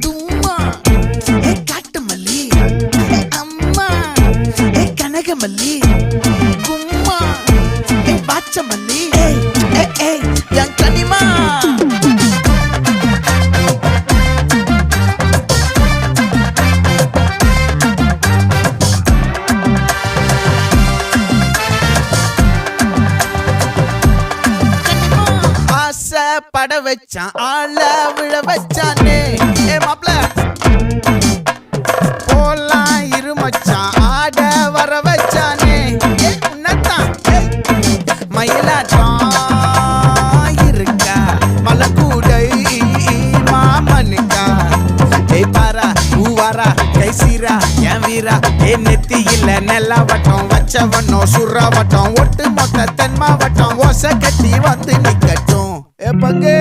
தும்மா காட்டு மல்லி அம்மா கனகமல்லி கும்மா பாச்ச மல்லி என் கனிமா பட வச்சான் ஆள விழ வச்சானே மாப்ள போலாம் இருமச்சான் ஆட வர வச்சானே உன்னதான் மயிலாட்டம் இருக்கா மலக்கூடை மாமனுக்கா பாரா பூவாரா கைசீரா என் வீரா நெத்தி இல்ல நெல்லா வட்டம் வச்ச வண்ணம் சுறா வட்டம் ஒட்டு மொத்த தென் மாவட்டம் ஓசை கட்டி வந்து நிக்கட்டும் பங்கே